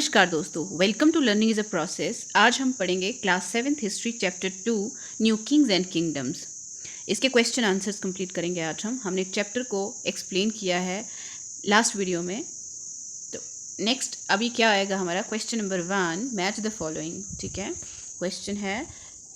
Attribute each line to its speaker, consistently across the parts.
Speaker 1: नमस्कार दोस्तों, welcome to learning is a process. आज हम पढ़ेंगे class 7th history chapter 2 new kings and kingdoms. इसके क्वेश्चन आंसर्स कंप्लीट करेंगे आज हमने चैप्टर को एक्सप्लेन किया है लास्ट वीडियो में। तो नेक्स्ट अभी क्या आएगा हमारा question number 1, match the following. ठीक है, क्वेश्चन है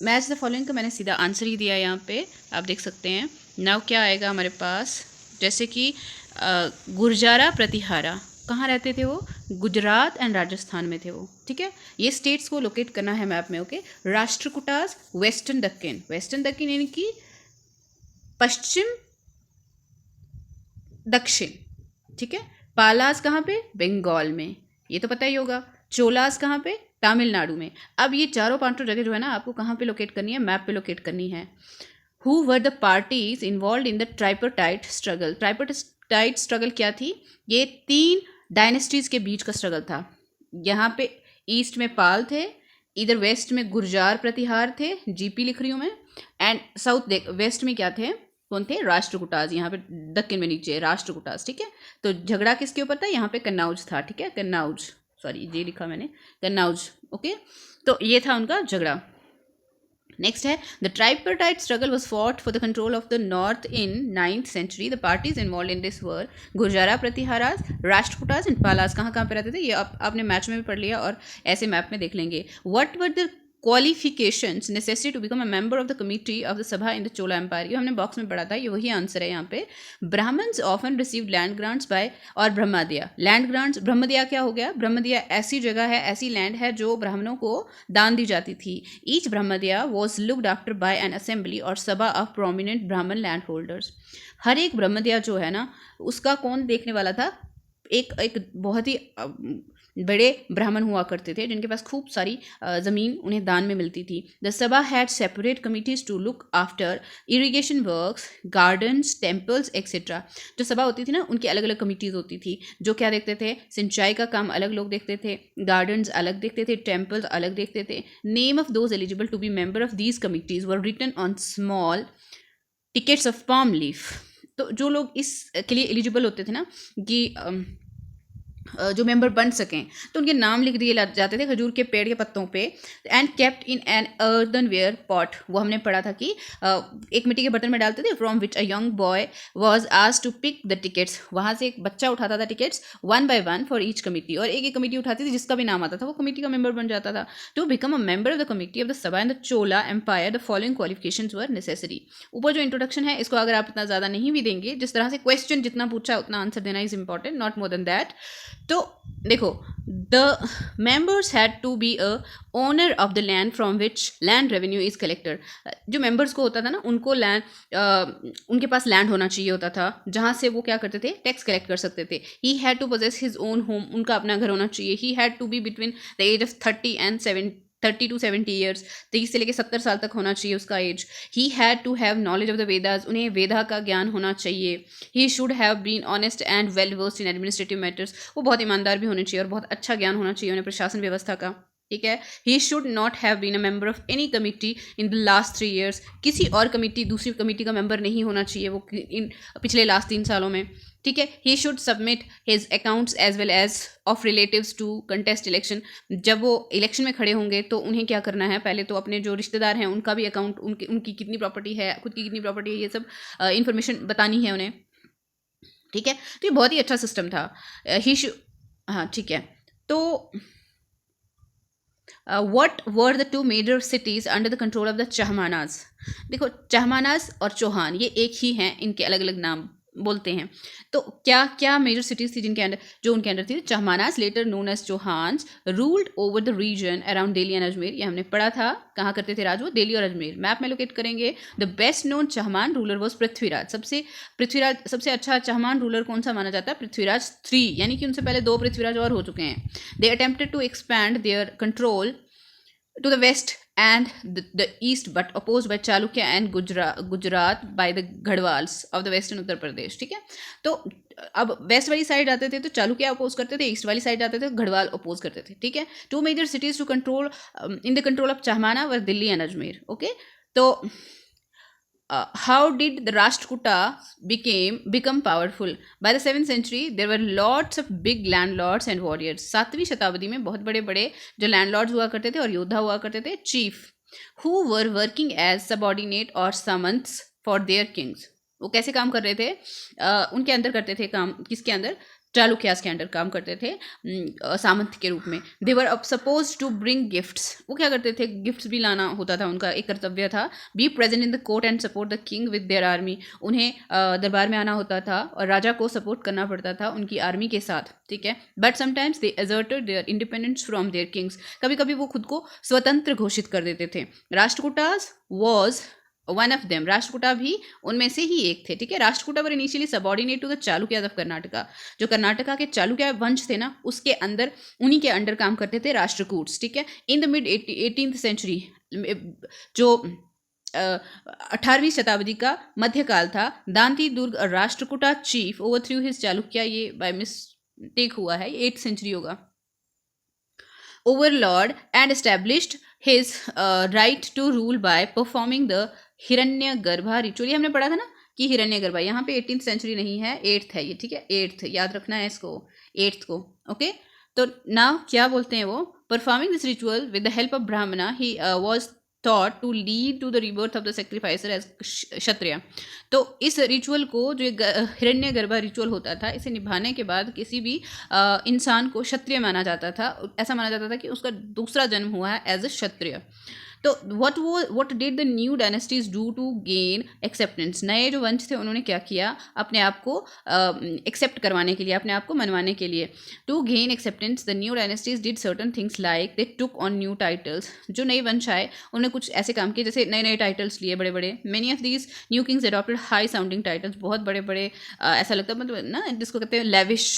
Speaker 1: मैच द फॉलोइंग का मैंने सीधा आंसर ही दिया यहाँ पे, आप देख सकते हैं। नाउ क्या आएगा हमारे पास, जैसे कि गुर्जारा प्रतिहारा कहाँ रहते थे वो? गुजरात एंड राजस्थान में थे वो। ठीक है, ये स्टेट्स को लोकेट करना है मैप में। Okay, Rashtrakutas western Deccan, western Deccan यानी कि पश्चिम दक्षिण। ठीक है, पालास कहाँ पे? बंगाल में, ये तो पता ही होगा। चोलास कहाँ पे? तमिलनाडु में। अब ये चारों पांचों जगह जो है ना, आपको कहाँ पे लोकेट करनी है? मैप पे लोकेट करनी है। Who were the parties involved in the tripartite struggle? Tripartite struggle क्या थी? ये 3 डायनेस्टीज के बीच का स्ट्रगल था। यहाँ पे ईस्ट में पाल थे, इधर वेस्ट में गुर्जार प्रतिहार थे, जीपी लिख रही हूँ मैं, एंड साउथ वेस्ट में क्या थे? कौन थे? राष्ट्रकूटास। यहाँ पे दक्कन में नीचे राष्ट्रकूटास। ठीक है, तो झगड़ा किसके ऊपर था? यहाँ पे कन्नौज था। ठीक है, कन्नौज, सॉरी ये लिखा मैंने, कन्नौज। ओके, तो ये था उनका झगड़ा। नेक्स्ट है the tripartite struggle was fought for the control of the north in 9th century। The parties involved in this were Gurjara Pratiharas, Rashtrakutas and Palas. कहाँ कहाँ पे रहते थे ये आपने मैच में भी पढ़ लिया और ऐसे मैप में देख लेंगे। What were the qualifications necessary to become a member of the committee of the sabha in the Chola empire? ये हमने बॉक्स में पढ़ा था, ये वही आंसर है यहाँ पे। Brahmans often receive land grants by, और ब्रह्मदिया, लैंड ग्रांट्स। ब्रह्मदिया क्या हो गया? ब्रह्मदिया ऐसी जगह है, ऐसी लैंड है जो ब्राह्मणों को दान दी जाती थी। Each brahmadeya was looked after by an assembly और sabha of prominent Brahmin land holders. हर एक ब्रह्मदिया जो है ना, उसका कौन देखने वाला था? एक बहुत ही बड़े ब्राह्मण हुआ करते थे जिनके पास खूब सारी ज़मीन उन्हें दान में मिलती थी। The sabha had separate committees to look after irrigation works, gardens, temples etcetera. जो सभा होती थी ना, उनकी अलग अलग कमिटीज़ होती थी जो क्या देखते थे? सिंचाई का काम अलग लोग देखते थे, गार्डन्स अलग देखते थे, टेम्पल्स अलग देखते थे। Name of those eligible to be member of these committees were written on small tickets of palm leaf. तो जो लोग इसके लिए एलिजिबल होते थे ना कि जो मेंबर बन सकें, तो उनके नाम लिख दिए जाते थे खजूर के पेड़ के पत्तों पे। And kept in an earthenware pot, वो हमने पढ़ा था कि एक मिट्टी के बर्तन में डालते थे। From which a young boy was asked to pick the tickets, वहाँ से एक बच्चा उठाता था tickets 1 by 1 for each committee, और एक एक कमिटी उठाती थी, जिसका भी नाम आता था वो कमिटी का मेंबर बन जाता था। To become a member of the committee of the sabha in the Chola empire the following qualifications were necessary. ऊपर जो इंट्रोडक्शन है, इसको अगर आप इतना ज़्यादा नहीं भी देंगे, जिस तरह से क्वेश्चन जितना पूछा उतना आंसर देना is important, not more than that. तो देखो, the members had to be a owner of the land from which land revenue is collected. जो मेंबर्स को होता था ना, उनको लैंड उनके पास लैंड होना चाहिए होता था जहाँ से वो क्या करते थे? टैक्स कलेक्ट कर सकते थे। He had to possess his own home, उनका अपना घर होना चाहिए। He had to be between the age of 30 to 70 years, 30 से लेकर 70 साल तक होना चाहिए उसका age. He had to have knowledge of the Vedas, उन्हें वेदा का ज्ञान होना चाहिए। He should have been honest and well versed in administrative matters, वो बहुत ईमानदार भी होने चाहिए और बहुत अच्छा ज्ञान होना चाहिए उन्हें प्रशासन व्यवस्था का। ठीक है, he should not have been a member of any committee in the last 3 years, किसी और कमिटी, दूसरी कमिटी का मेंबर नहीं होना चाहिए वो इन पिछले लास्ट 3 सालों में। ठीक है, he should submit his accounts as well as of relatives to contest election. जब वो इलेक्शन में खड़े होंगे तो उन्हें क्या करना है? पहले तो अपने जो रिश्तेदार हैं उनका भी अकाउंट, उनकी कितनी प्रॉपर्टी है, खुद की कितनी प्रॉपर्टी है, ये सब इन्फॉर्मेशन बतानी है उन्हें। ठीक है, तो ये बहुत ही अच्छा सिस्टम था। हाँ ठीक है, तो what were the 2 major cities under the control of the चहमानास? देखो, चहमानास और चौहान ये एक ही हैं, इनके अलग अलग नाम बोलते हैं। तो क्या क्या मेजर सिटीज थी जिनके अंडर, जो उनके अंडर थी? Chahamanas, later known as Chauhans, ruled over the region around Delhi and Ajmer. ये हमने पढ़ा था, कहाँ करते थे राज वो? दिल्ली और अजमेर। मैप में लोकेट करेंगे। The best known Chahamana ruler was Prithviraj. सबसे अच्छा चहमान रूलर कौन सा माना जाता है? पृथ्वीराज 3, यानी कि उनसे पहले 2 पृथ्वीराज और हो चुके हैं। They attempted to expand their control to the west and the east, but opposed by Chalukya and Gujarat by the Gadwals of the western Uttar Pradesh। ठीक है, तो अब वेस्ट वाली साइड आते थे तो चालुक्य अपोज करते थे, ईस्ट वाली साइड आते थे तो गढ़वाल अपोज करते थे। ठीक है, 2 major cities to control in the control of Chahamana were Delhi and Ajmer. Okay, तो how did the Rashtrakuta become powerful? By the 7th century, there were lots of big landlords and warriors. 7वीं शताब्दी में बहुत बड़े बड़े जो लैंडलॉर्ड्स हुआ करते थे और योद्धा हुआ करते थे, chief, who were working as subordinate or samants for their kings. वो कैसे काम कर रहे थे? उनके अंदर करते थे काम, किसके अंदर? चालुक्यास के अंडर काम करते थे सामंत के रूप में. They were supposed to bring gifts. वो क्या करते थे? गिफ्ट्स भी लाना होता था, उनका एक कर्तव्य था. Be present in the court and support the king with their army. उन्हें दरबार में आना होता था और राजा को सपोर्ट करना पड़ता था उनकी आर्मी के साथ, ठीक है. But sometimes they asserted their independence from their kings. कभी कभी वो खुद को स्वतंत्र घोषित कर देते थे. Rashtrakutas was one of them. Rashtrakuta भी उनमें से ही एक थे, ठीक है. Rashtrakuta were initially subordinate to the Chalukyas of Karnataka. जो कर्नाटका के चालुक्य वंश थे ना, उसके अंदर, उन्हीं के अंडर काम करते थे राष्ट्रकूट्स, ठीक है. In the mid 18th century, जो 18वीं शताब्दी का मध्यकाल था, Dantidurga Rashtrakuta chief overthrew his Chalukya. ये बाय मिस्टेक हुआ है, 8th सेंचुरी होगा. overlord and established his right to rule by performing the hiranyagarbha ritual. ये हमने पढ़ा था ना कि हिरण्यगर्भा, यहाँ पे 18th सेंचुरी नहीं है, 8th है ये, ठीक है. 8th याद रखना है इसको, 8th को, ओके. तो नाउ क्या बोलते हैं वो? Performing this ritual with the help of Brahmanas he was thought to lead to the rebirth of the sacrificer as kshatriya. तो इस रिचुअल को, जो हिरण्यगर्भा रिचुअल होता था, इसे निभाने के बाद किसी भी इंसान को क्षत्रिय माना जाता था. ऐसा माना जाता था कि उसका दूसरा जन्म हुआ है एज अ क्षत्रिय. तो what did the new dynasties do to gain acceptance? नए जो वंश थे उन्होंने क्या किया? अपने आप को एक्सेप्ट करवाने के लिए, अपने आप को मनवाने के लिए. To gain acceptance, the new dynasties did certain things like they took on new titles. जो नए वंश आए उन्होंने कुछ ऐसे काम किए जैसे नए नए टाइटल्स लिए बड़े बड़े. Many of these new kings adopted high sounding titles. बहुत बड़े बड़े ऐसा लगता है, मतलब ना, जिसको कहते हैं लेविश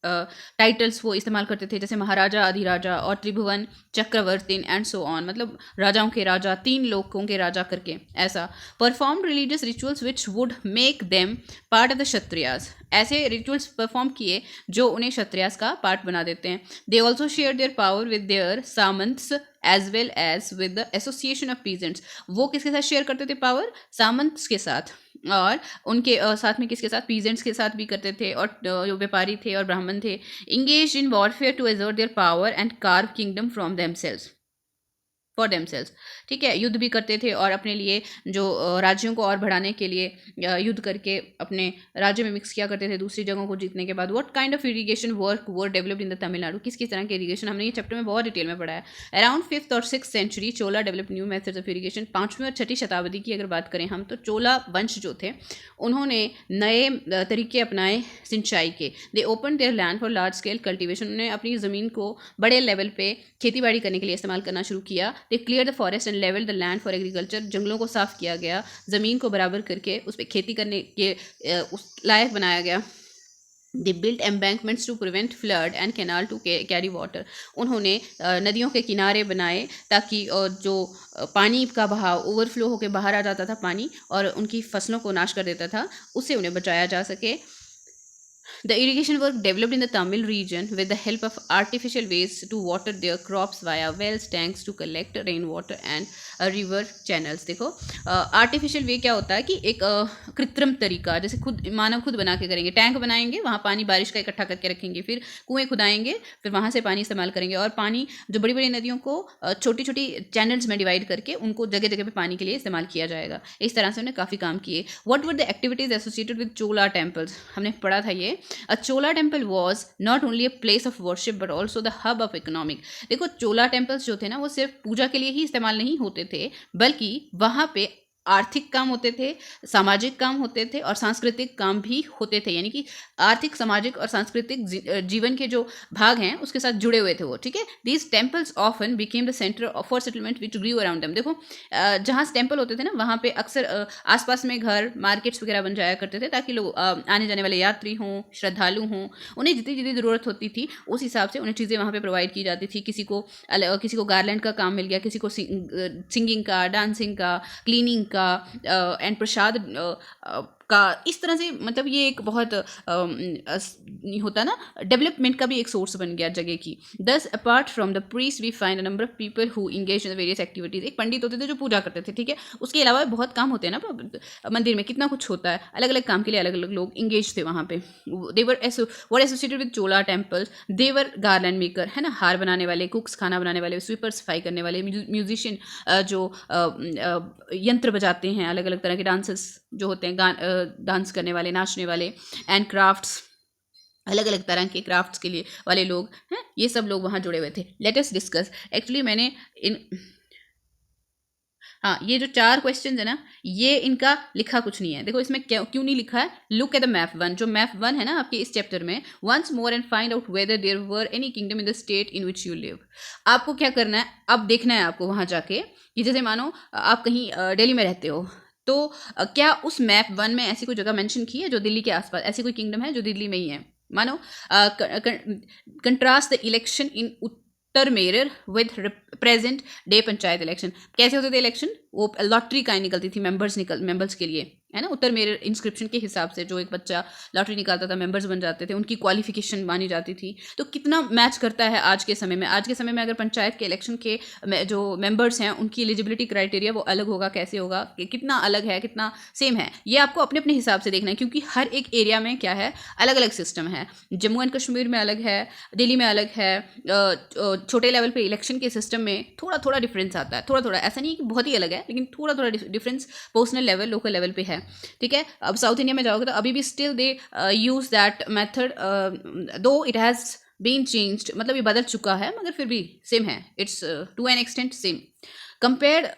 Speaker 1: टाइटल्स वो इस्तेमाल करते थे, जैसे महाराजा, अधिराजा और त्रिभुवन चक्रवर्ती एंड सो ऑन. मतलब राजाओं के राजा, 3 लोगों के राजा करके ऐसा. Perform religious rituals which would make them part of the Kshatriyas. ऐसे रिचुअल्स परफॉर्म किए जो उन्हें क्षत्रियास का पार्ट बना देते हैं. They also share their power with their samantas as well as with the association of peasants. वो किसके साथ शेयर करते थे पावर? सामंत्स के साथ, और उनके साथ में किसके साथ? पीजेंट्स के साथ भी करते थे, और जो व्यापारी थे और ब्राह्मण थे. Engage in warfare to assert their power and curve kingdom from themselves, for themselves, ठीक है. युद्ध भी करते थे और अपने लिए जो राज्यों को और बढ़ाने के लिए युद्ध करके अपने राज्य में मिक्स किया करते थे दूसरी जगहों को जीतने के बाद. What kind of irrigation work were developed in the Tamil Nadu. किस किस तरह के इरीगेशन, हमने ये चैप्टर में बहुत डिटेल में पढ़ा है. अराउंड 5th और 6th century Chola develop new methods of irrigation. 5वीं और 6ठी शताब्दी की अगर बात करें हम, तो चोला वंश जो थे उन्होंने नए तरीके अपनाए सिंचाई के. दे open there land for large scale cultivation. उन्होंने अपनी ज़मीन को बड़े लेवल पे खेती बाड़ी करने के लिए इस्तेमाल करना शुरू किया. They clear the forest and level the land for agriculture. जंगलों को साफ किया गया, ज़मीन को बराबर करके उस पर खेती करने के उस लायक बनाया गया. They built embankments to prevent flood and canal to carry water. उन्होंने नदियों के किनारे बनाए ताकि जो पानी का बहाव ओवरफ्लो होकर बाहर आ जाता था पानी और उनकी फसलों को नाश कर देता था, उससे उन्हें बचाया जा सके. The irrigation work developed in the Tamil region with the help of artificial ways to water their crops via wells, tanks to collect rainwater and river channels. देखो आर्टिफिशियल वे क्या होता है कि एक कृत्रिम तरीका, जैसे खुद मानव खुद बना के करेंगे. टैंक बनाएंगे, वहाँ पानी बारिश का इकट्ठा करके रखेंगे, फिर कुएँ खुदाएंगे, फिर वहाँ से पानी इस्तेमाल करेंगे, और पानी जो बड़ी बड़ी नदियों को छोटी छोटी चैनल्स में डिवाइड करके उनको जगह जगह पे पानी के लिए इस्तेमाल किया जाएगा. इस तरह से उन्हें काफ़ी काम किए. What were the activities associated with Chola temples. हमने पढ़ा था ये. A Chola temple was not only a place of worship but also the hub of economic. देखो चोला टेम्पल्स जो थे ना, वो सिर्फ पूजा के लिए ही इस्तेमाल नहीं होते थे, बल्कि वहाँ पे आर्थिक काम होते थे, सामाजिक काम होते थे और सांस्कृतिक काम भी होते थे. यानी कि आर्थिक, सामाजिक और सांस्कृतिक जीवन के जो भाग हैं उसके साथ जुड़े हुए थे वो, ठीक है. These temples often became the centre for settlement which grew around them. देखो जहाँ टेम्पल होते थे ना, वहाँ पे अक्सर आसपास में घर, मार्केट्स वगैरह बन जाया करते थे ताकि लोग आने जाने वाले यात्री हों, श्रद्धालु हों, उन्हें जितनी जितनी ज़रूरत होती थी उस हिसाब से उन्हें चीज़ें वहाँ पर प्रोवाइड की जाती थी. किसी को गार्लैंड का काम मिल गया, किसी को सिंगिंग का, डांसिंग का, क्लीनिंग का, एंड प्रसाद का इस तरह से, मतलब ये एक बहुत होता है ना, डेवलपमेंट का भी एक सोर्स बन गया जगह की। Thus apart from the priest we find a number of people who engage in various activities. एक पंडित होते थे जो पूजा करते थे, ठीक है, उसके अलावा बहुत काम होते हैं ना मंदिर में, कितना कुछ होता है, अलग अलग काम के लिए अलग अलग लोग इंगेज थे वहाँ पे। They were associated with Chola temple, they were garland maker, है ना, हार बनाने वाले, कुक्स खाना बनाने वाले, स्वीपर सफाई करने वाले, म्यूजिशियन जो यंत्र बजाते हैं, अलग अलग तरह के डांसर्स जो होते हैं, डांस करने वाले, नाचने वाले, एंड क्राफ्ट्स, अलग अलग तरह के क्राफ्ट्स के लिए वाले लोग हैं, ये सब लोग वहाँ जुड़े हुए थे। Let us discuss. एक्चुअली मैंने हाँ, ये जो 4 क्वेश्चन है ना, ये इनका लिखा कुछ नहीं है। देखो इसमें क्यों नहीं लिखा है, लुक एट द मैप 1। जो मैप 1 है ना आपके इस चैप्टर में, once more and find out whether there were any kingdom in the state in which you live. आपको क्या करना है, अब देखना है आपको वहाँ जाके कि जैसे मानो आप कहीं दिल्ली में रहते हो, तो क्या उस मैप 1 में ऐसी कोई जगह मेंशन की है जो दिल्ली के आसपास, ऐसी कोई किंगडम है जो दिल्ली में ही है। मानो contrast the election in Uttar mirror with present day panchayat election. कैसे होते थे इलेक्शन, वो लॉटरी का निकलती थी मेंबर्स के लिए, है ना, उत्तर मेरर इंस्क्रिप्शन के हिसाब से जो एक बच्चा लॉटरी निकालता था, मेंबर्स बन जाते थे, उनकी क्वालिफिकेशन मानी जाती थी। तो कितना मैच करता है आज के समय में। आज के समय में अगर पंचायत के इलेक्शन के जो मेंबर्स हैं उनकी एलिजिबिलिटी क्राइटेरिया वो अलग होगा, कैसे होगा, कितना अलग है, कितना सेम है, ये आपको अपने अपने हिसाब से देखना है, क्योंकि हर एक एरिया में क्या है, अलग अलग सिस्टम है। जम्मू एंड कश्मीर में अलग है, दिल्ली में अलग है, छोटे लेवल पे इलेक्शन के सिस्टम में थोड़ा थोड़ा डिफरेंस आता है, थोड़ा थोड़ा, ऐसा नहीं कि बहुत ही अलग है, लेकिन थोड़ा थोड़ा difference personal level, local level पे है, ठीक है। अब साउथ इंडिया में जाओगे तो अभी भी still they use that method, दो इट हैज़ बीन चेंज्ड, मतलब ये बदल चुका है मगर फिर भी सेम है, it's to an extent same. Compare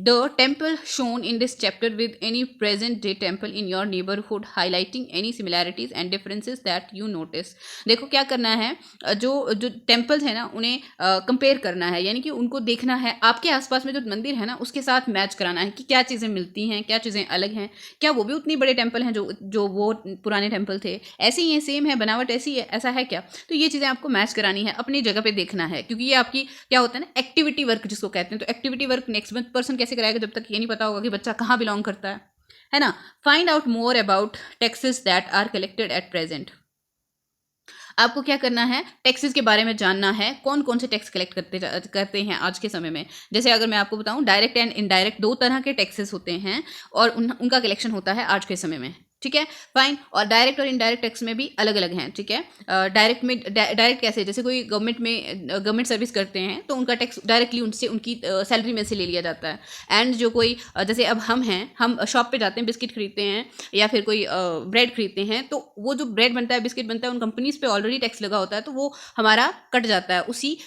Speaker 1: the temple shown in this chapter with any present day temple in your neighborhood, highlighting any similarities and differences that you notice। देखो क्या करना है, जो जो टेम्पल्स है ना उन्हें कंपेयर करना है, यानी कि उनको देखना है आपके आसपास में जो मंदिर है ना उसके साथ मैच कराना है कि क्या चीज़ें मिलती हैं, क्या चीज़ें अलग हैं, क्या वो भी उतनी बड़े टेम्पल हैं जो वो पुराने टेम्पल थे, ऐसे ही है, सेम है, बनावट ऐसी है, ऐसा है क्या। तो ये चीज़ें आपको मैच करानी है, अपनी जगह पे देखना है, क्योंकि ये आपकी क्या होता है ना, एक्टिविटी वर्क जिसको कहते हैं। तो एक्टिविटी वर्क नेक्स्ट पर्सन कैसे कराएगा जब तक ये नहीं पता होगा कि बच्चा कहाँ बिलोंग करता है ना। Find out more about taxes that are collected at present. आपको क्या करना है, टैक्सेस के बारे में जानना है, कौन कौन से टैक्स कलेक्ट करते हैं आज के समय में। जैसे अगर मैं आपको बताऊं, डायरेक्ट एंड इनडायरेक्ट 2 तरह के टैक्सेस होते हैं और उनका कलेक्शन होता है आज के समय में, ठीक है, फाइन। और डायरेक्ट और इनडायरेक्ट टैक्स में भी अलग अलग हैं, ठीक है। डायरेक्ट कैसे, जैसे कोई गवर्नमेंट सर्विस करते हैं तो उनका टैक्स डायरेक्टली उनसे उनकी सैलरी में से ले लिया जाता है। एंड जो कोई जैसे अब हम हैं, हम शॉप पे जाते हैं, बिस्किट खरीदते हैं या फिर कोई ब्रेड खरीदते हैं, तो वो जो ब्रेड बनता है, बिस्किट बनता है, उन कंपनीज पे ऑलरेडी टैक्स लगा होता है, तो वो हमारा कट जाता है, उसी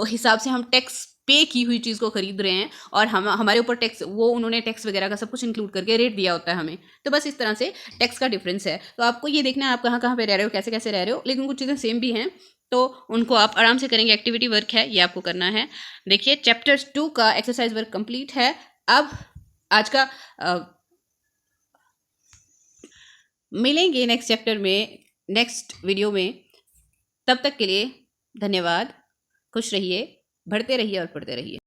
Speaker 1: हिसाब से हम टैक्स पे की हुई चीज़ को खरीद रहे हैं और हमारे ऊपर टैक्स, वो उन्होंने टैक्स वगैरह का सब कुछ इंक्लूड करके रेट दिया होता है हमें। तो बस इस तरह से टैक्स का डिफरेंस है। तो आपको ये देखना है आप कहाँ कहाँ पे रह रहे हो, कैसे कैसे रह रहे हो, लेकिन कुछ चीज़ें सेम भी हैं, तो उनको आप आराम से करेंगे। एक्टिविटी वर्क है, ये आपको करना है। देखिए चैप्टर 2 का एक्सरसाइज वर्क कंप्लीट है। अब आज का मिलेंगे नेक्स्ट चैप्टर में, नेक्स्ट वीडियो में। तब तक के लिए धन्यवाद, खुश रहिए, बढ़ते रहिए और पढ़ते रहिए।